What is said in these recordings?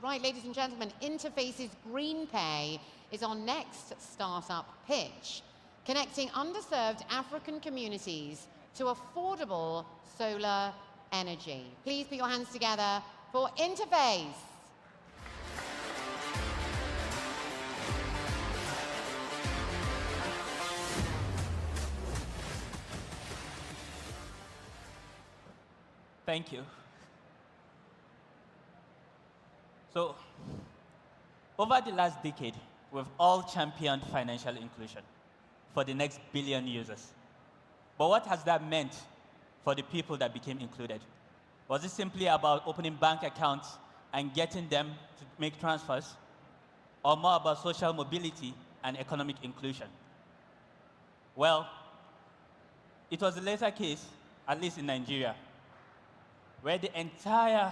Right, ladies and gentlemen, Interface's Green Pay is our next startup pitch, connecting underserved African communities to affordable solar energy. Please put your hands together for Interface. Thank you. So, over the last decade, we've all championed financial inclusion for the next billion users. But what has that meant for the people that became included? Was it simply about opening bank accounts and getting them to make transfers, or more about social mobility and economic inclusion? Well, it was the latter case, at least in Nigeria, where the entire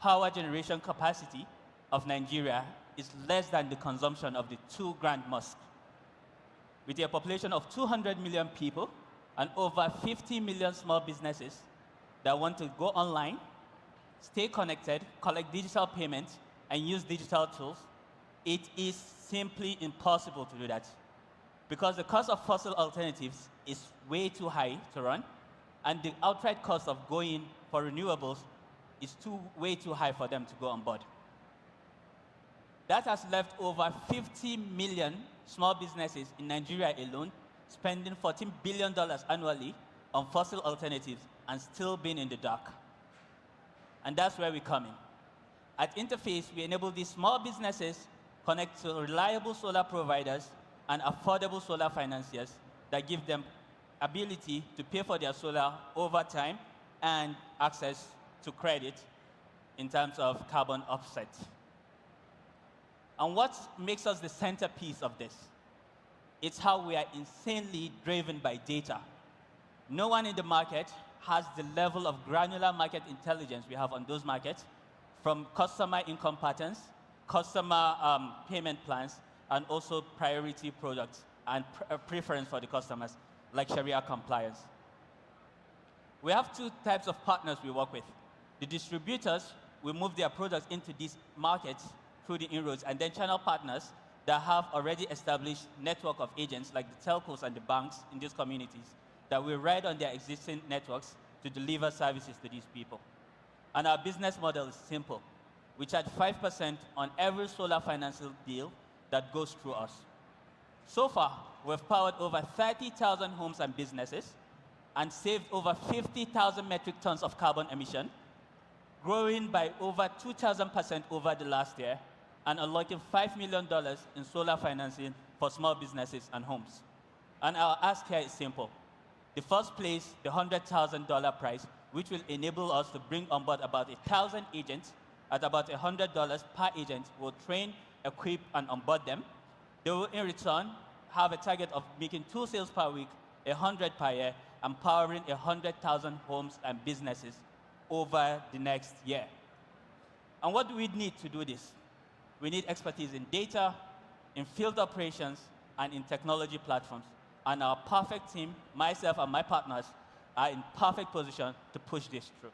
power generation capacity of Nigeria is less than the consumption of the 2 grand mosques. With a population of 200 million people and over 50 million small businesses that want to go online, stay connected, collect digital payments, and use digital tools, it is simply impossible to do that. Because the cost of fossil alternatives is way too high to run, and the outright cost of going for renewables is way too high for them to go on board. That has left over 50 million small businesses in Nigeria alone spending $14 billion annually on fossil alternatives and still being in the dark. And that's where we come in. At Interface, we enable these small businesses connect to reliable solar providers and affordable solar financiers that give them ability to pay for their solar over time and access to credit in terms of carbon offset. And what makes us the centerpiece of this? It's how we are insanely driven by data. No one in the market has the level of granular market intelligence we have on those markets, from customer income patterns, customer payment plans, and also priority products and preference for the customers, like Sharia compliance. We have 2 types of partners we work with. The distributors will move their products into these markets through the inroads, and then channel partners that have already established network of agents like the telcos and the banks in these communities that will ride on their existing networks to deliver services to these people. And our business model is simple. We charge 5% on every solar financial deal that goes through us. So far, we've powered over 30,000 homes and businesses and saved over 50,000 metric tons of carbon emission, growing by over 2,000% over the last year, and unlocking $5 million in solar financing for small businesses and homes. And our ask here is simple. The first place, the $100,000 price, which will enable us to bring on board about 1,000 agents at about $100 per agent, will train, equip, and onboard them. They will, in return, have a target of making 2 sales per week, 100 per year, and powering 100,000 homes and businesses over the next year. And what do we need to do this? We need expertise in data, in field operations, and in technology platforms. And our perfect team, myself and my partners, are in perfect position to push this through.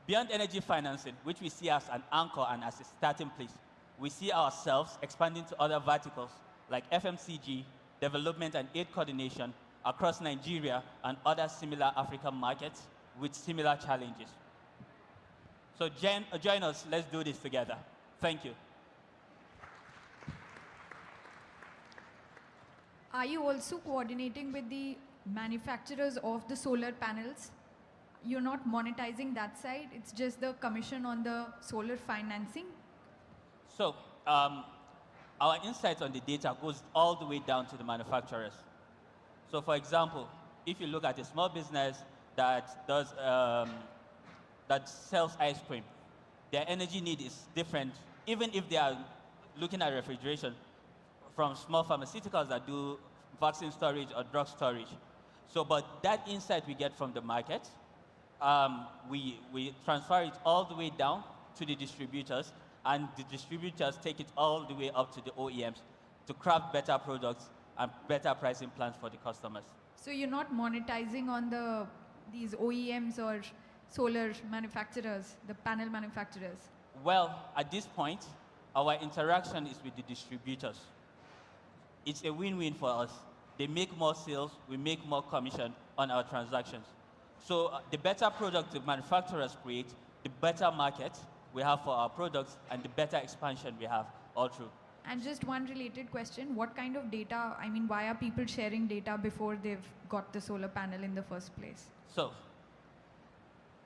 Beyond energy financing, which we see as an anchor and as a starting place, we see ourselves expanding to other verticals like FMCG, development and aid coordination across Nigeria and other similar African markets with similar challenges. So join us, let's do this together. Thank you. Are you also coordinating with the manufacturers of the solar panels? You're not monetizing that side, it's just the commission on the solar financing? So, our insights on the data goes all the way down to the manufacturers. So for example, if you look at a small business that sells ice cream, their energy need is different, even if they are looking at refrigeration, from small pharmaceuticals that do vaccine storage or drug storage. So, but that insight we get from the market, we transfer it all the way down to the distributors, and the distributors take it all the way up to the OEMs to craft better products and better pricing plans for the customers. So you're not monetizing on these OEMs or solar manufacturers, the panel manufacturers? Well, at this point, our interaction is with the distributors. It's a win-win for us. They make more sales, we make more commission on our transactions. So the better product the manufacturers create, the better market we have for our products and the better expansion we have all through. And just one related question, what kind of data, I mean, why are people sharing data before they've got the solar panel in the first place? So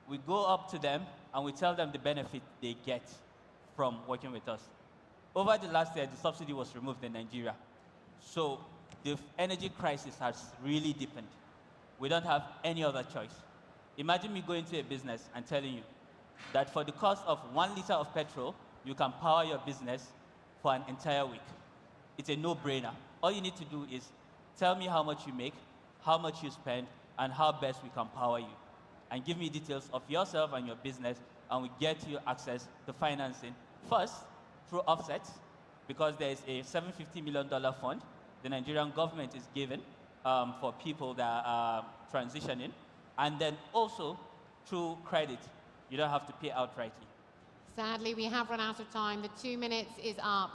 we go up to them and we tell them the benefit they get from working with us. Over the last year, the subsidy was removed in Nigeria. So the energy crisis has really deepened. We don't have any other choice. Imagine me going to a business and telling you that for the cost of 1 liter of petrol, you can power your business for an entire week. It's a no-brainer. All you need to do is tell me how much you make, how much you spend, and how best we can power you. And give me details of yourself and your business, and we get you access to financing. First, through offsets, because there is a $750 million fund the Nigerian government is giving for people that are transitioning. And then also through credit. You don't have to pay outrightly. Sadly, we have run out of time. The 2 minutes is up.